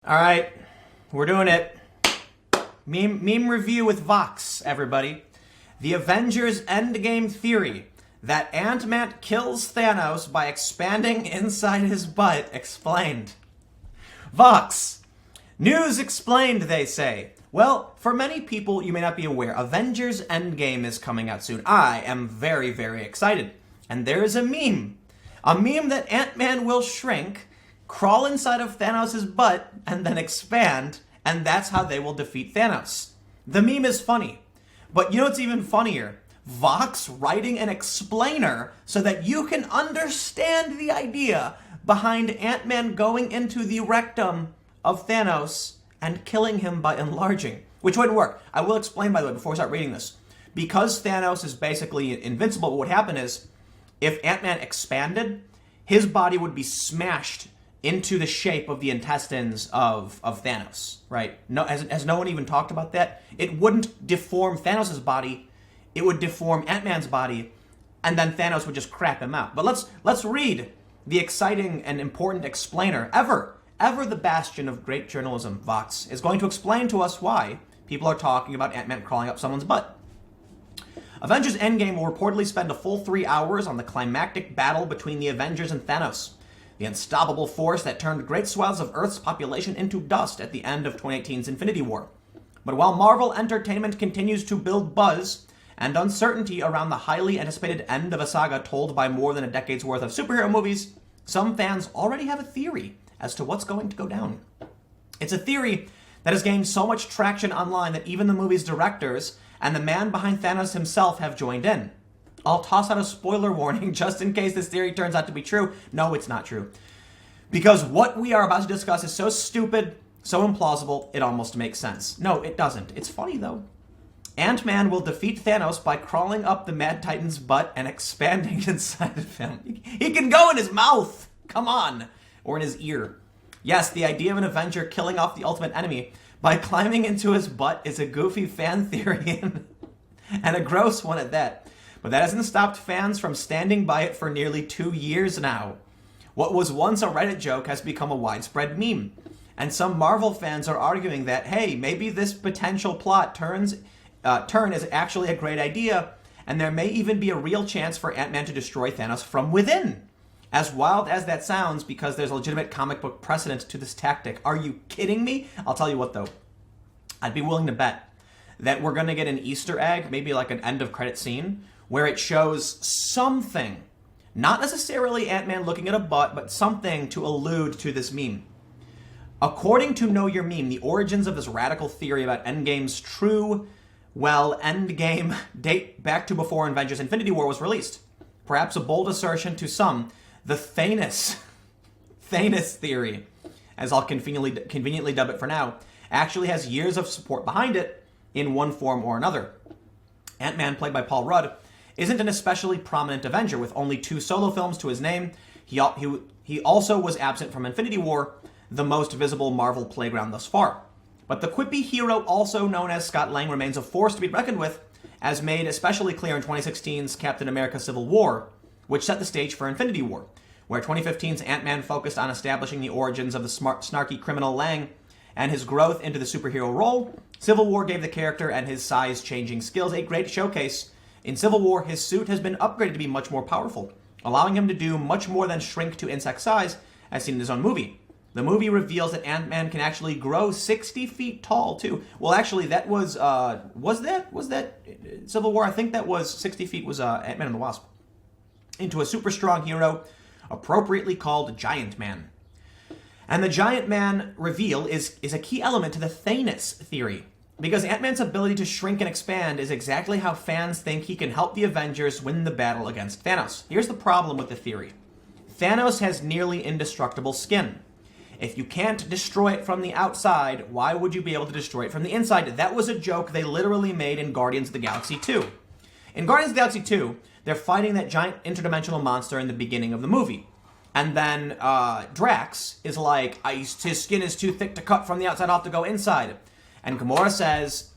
All right, we're doing it. Meme review with Vox, everybody. The Avengers Endgame theory that Ant-Man kills Thanos by expanding inside his butt explained. Vox. News explained, they say. Well, for many people, you may not be aware, Avengers Endgame is coming out soon. I am very, very excited. And there is a meme that Ant-Man will shrink, crawl inside of Thanos' butt, and then expand, and that's how they will defeat Thanos. The meme is funny, but you know what's even funnier? Vox writing an explainer so that you can understand the idea behind Ant-Man going into the rectum of Thanos and killing him by enlarging, which wouldn't work. I will explain, by the way, before I start reading this. Because Thanos is basically invincible, what would happen is, if Ant-Man expanded, his body would be smashed into the shape of the intestines of Thanos, right? No, has no one even talked about that? It wouldn't deform Thanos' body, it would deform Ant-Man's body, and then Thanos would just crap him out. But let's read the exciting and important explainer ever the bastion of great journalism, Vox, is going to explain to us why people are talking about Ant-Man crawling up someone's butt. Avengers Endgame will reportedly spend a full 3 hours on the climactic battle between the Avengers and Thanos, the unstoppable force that turned great swaths of Earth's population into dust at the end of 2018's Infinity War. But while Marvel Entertainment continues to build buzz and uncertainty around the highly anticipated end of a saga told by more than a decade's worth of superhero movies, some fans already have a theory as to what's going to go down. It's a theory that has gained so much traction online that even the movie's directors and the man behind Thanos himself have joined in. I'll toss out a spoiler warning just in case this theory turns out to be true. No, it's not true. Because what we are about to discuss is so stupid, so implausible, it almost makes sense. No, it doesn't. It's funny, though. Ant-Man will defeat Thanos by crawling up the Mad Titan's butt and expanding inside of him. He can go in his mouth! Come on! Or in his ear. Yes, the idea of an Avenger killing off the ultimate enemy by climbing into his butt is a goofy fan theory and a gross one at that. But that hasn't stopped fans from standing by it for nearly 2 years now. What was once a Reddit joke has become a widespread meme. And some Marvel fans are arguing that, hey, maybe this potential plot turn is actually a great idea, and there may even be a real chance for Ant-Man to destroy Thanos from within. As wild as that sounds, because there's a legitimate comic book precedent to this tactic. Are you kidding me? I'll tell you what, though. I'd be willing to bet that we're going to get an Easter egg, maybe like an end of credit scene, where it shows something, not necessarily Ant-Man looking at a butt, but something to allude to this meme. According to Know Your Meme, the origins of this radical theory about Endgame's true, Endgame date back to before Avengers Infinity War was released. Perhaps a bold assertion to some, the Thanos theory, as I'll conveniently dub it for now, actually has years of support behind it in one form or another. Ant-Man, played by Paul Rudd, isn't an especially prominent Avenger with only 2 solo films to his name. He also was absent from Infinity War, the most visible Marvel playground thus far. But the quippy hero, also known as Scott Lang, remains a force to be reckoned with, as made especially clear in 2016's Captain America Civil War, which set the stage for Infinity War, where 2015's Ant-Man focused on establishing the origins of the snarky criminal Lang and his growth into the superhero role. Civil War gave the character and his size-changing skills a great showcase. In Civil War, his suit has been upgraded to be much more powerful, allowing him to do much more than shrink to insect size, as seen in his own movie. The movie reveals that Ant-Man can actually grow 60 feet tall, too. Well, actually, that was that Civil War? I think that was 60 feet was Ant-Man and the Wasp. Into a super strong hero, appropriately called Giant Man. And the Giant Man reveal is a key element to the Thanos theory, because Ant-Man's ability to shrink and expand is exactly how fans think he can help the Avengers win the battle against Thanos. Here's the problem with the theory. Thanos has nearly indestructible skin. If you can't destroy it from the outside, why would you be able to destroy it from the inside? That was a joke they literally made in Guardians of the Galaxy 2. In Guardians of the Galaxy 2, they're fighting that giant interdimensional monster in the beginning of the movie. And then Drax is like, his skin is too thick to cut from the outside, I'll have to go inside. And Gamora says,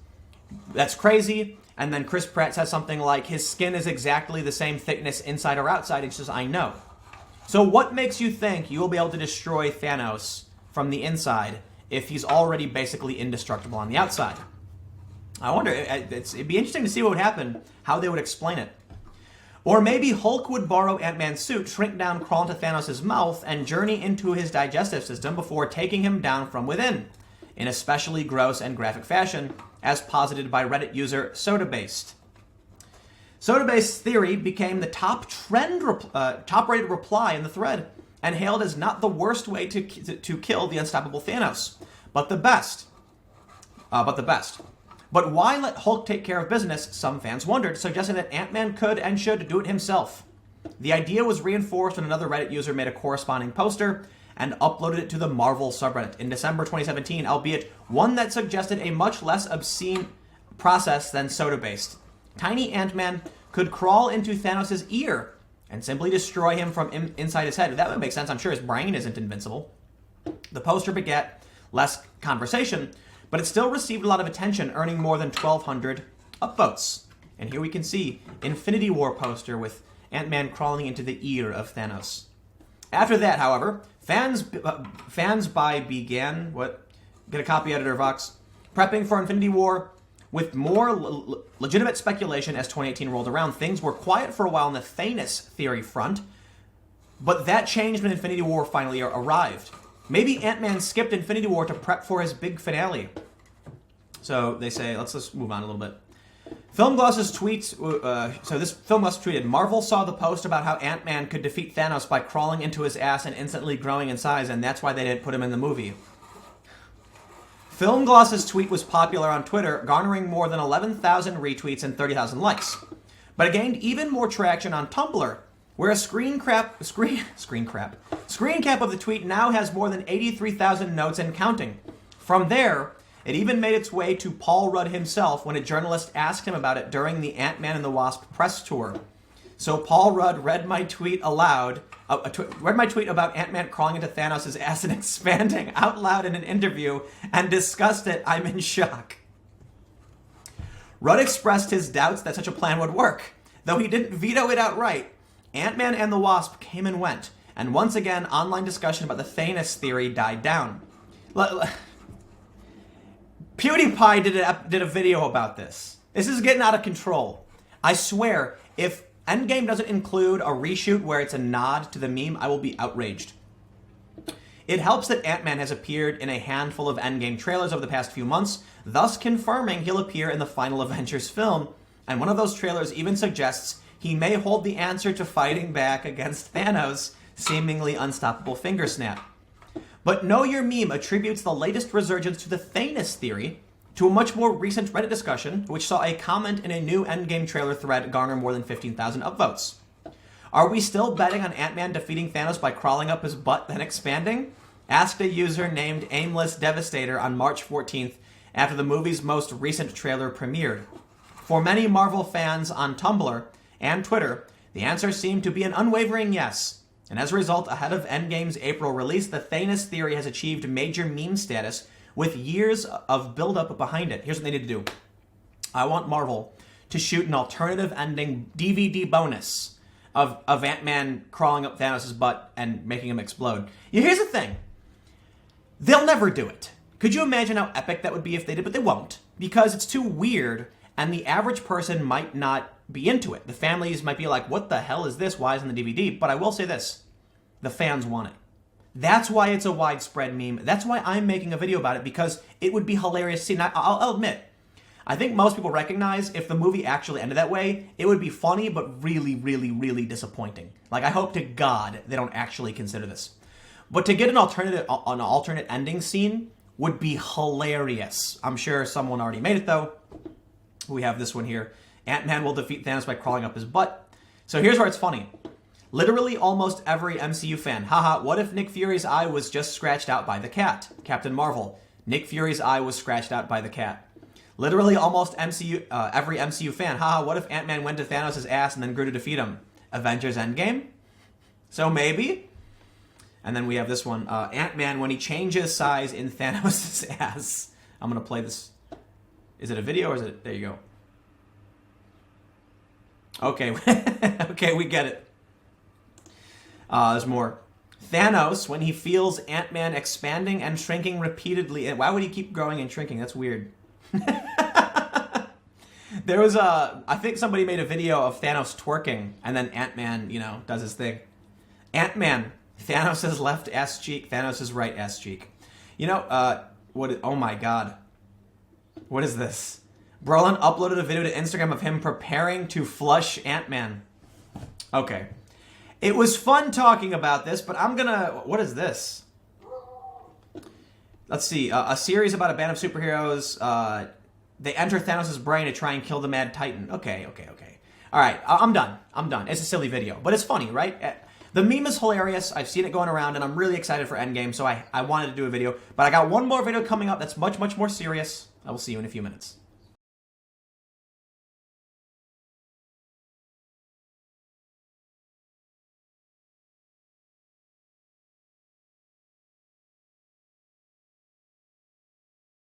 that's crazy. And then Chris Pratt says something like, his skin is exactly the same thickness inside or outside. He says, I know. So what makes you think you will be able to destroy Thanos from the inside if he's already basically indestructible on the outside. I wonder, it'd be interesting to see what would happen, how they would explain it. Or maybe Hulk would borrow Ant-Man's suit, shrink down, crawl into Thanos' mouth, and journey into his digestive system before taking him down from within, in especially gross and graphic fashion, as posited by Reddit user SodaBased. SodaBased's theory became the top-rated reply in the thread, and hailed as not the worst way to kill the unstoppable Thanos, but the best. But why let Hulk take care of business, some fans wondered, suggesting that Ant-Man could and should do it himself. The idea was reinforced when another Reddit user made a corresponding poster and uploaded it to the Marvel subreddit in December 2017, albeit one that suggested a much less obscene process than SodaBased. Tiny Ant-Man could crawl into Thanos' ear and simply destroy him from inside his head. That would make sense. I'm sure his brain isn't invincible. The poster begat less conversation, but it still received a lot of attention, earning more than 1,200 upvotes. And here we can see Infinity War poster with Ant-Man crawling into the ear of Thanos. After that, however, fans began, get a copy editor, Vox, prepping for Infinity War with more legitimate speculation as 2018 rolled around. Things were quiet for a while on the Thanos theory front, but that changed when Infinity War finally arrived. Maybe Ant-Man skipped Infinity War to prep for his big finale. So they say, let's just move on a little bit. Filmgloss's tweets, this Filmgloss tweeted, Marvel saw the post about how Ant-Man could defeat Thanos by crawling into his ass and instantly growing in size, and that's why they didn't put him in the movie. Filmgloss's tweet was popular on Twitter, garnering more than 11,000 retweets and 30,000 likes. But it gained even more traction on Tumblr, where a screen cap of the tweet now has more than 83,000 notes and counting. From there, it even made its way to Paul Rudd himself when a journalist asked him about it during the Ant-Man and the Wasp press tour. So Paul Rudd read my tweet aloud, read my tweet about Ant-Man crawling into Thanos' ass and expanding out loud in an interview and discussed it. I'm in shock. Rudd expressed his doubts that such a plan would work, though he didn't veto it outright. Ant-Man and the Wasp came and went, and once again, online discussion about the Thanos theory died down. PewDiePie did a video about this. This is getting out of control. I swear, if Endgame doesn't include a reshoot where it's a nod to the meme, I will be outraged. It helps that Ant-Man has appeared in a handful of Endgame trailers over the past few months, thus confirming he'll appear in the final Avengers film, and one of those trailers even suggests he may hold the answer to fighting back against Thanos' seemingly unstoppable finger snap. But Know Your Meme attributes the latest resurgence to the Thanos theory to a much more recent Reddit discussion, which saw a comment in a new Endgame trailer thread garner more than 15,000 upvotes. Are we still betting on Ant-Man defeating Thanos by crawling up his butt then expanding? Asked a user named Aimless Devastator on March 14th after the movie's most recent trailer premiered. For many Marvel fans on Tumblr and Twitter, the answer seemed to be an unwavering yes. And as a result, ahead of Endgame's April release, the Thanos theory has achieved major meme status with years of build-up behind it. Here's what they need to do. I want Marvel to shoot an alternative ending DVD bonus of Ant-Man crawling up Thanos' butt and making him explode. Here's the thing. They'll never do it. Could you imagine how epic that would be if they did? But they won't, because it's too weird, and the average person might not be into it. The families might be like, what the hell is this? Why isn't the DVD? But I will say this. The fans want it. That's why it's a widespread meme. That's why I'm making a video about it, because it would be hilarious to see. And I'll admit, I think most people recognize if the movie actually ended that way, it would be funny, but really, really, really disappointing. Like, I hope to God they don't actually consider this. But to get an alternate ending scene would be hilarious. I'm sure someone already made it, though. We have this one here. Ant-Man will defeat Thanos by crawling up his butt. So here's where it's funny. Literally almost every MCU fan. Haha, what if Nick Fury's eye was just scratched out by the cat? Captain Marvel. Nick Fury's eye was scratched out by the cat. Literally almost every MCU fan. Haha, what if Ant-Man went to Thanos' ass and then grew to defeat him? Avengers Endgame? So maybe? And then we have this one. Ant-Man when he changes size in Thanos' ass. I'm going to play this. Is it a video or is it? There you go. Okay. Okay, we get it. There's more. Thanos, when he feels Ant-Man expanding and shrinking repeatedly. And why would he keep growing and shrinking? That's weird. There was I think somebody made a video of Thanos twerking, and then Ant-Man, you know, does his thing. Ant-Man, Thanos' left ass cheek, Thanos' right ass cheek. You know, oh my god. What is this? Brolin uploaded a video to Instagram of him preparing to flush Ant-Man. Okay. It was fun talking about this, but I'm gonna... What is this? Let's see. A series about a band of superheroes. They enter Thanos' brain to try and kill the Mad Titan. Okay. All right, I'm done. It's a silly video, but it's funny, right? The meme is hilarious. I've seen it going around, and I'm really excited for Endgame, so I wanted to do a video. But I got one more video coming up that's much, much more serious. I will see you in a few minutes.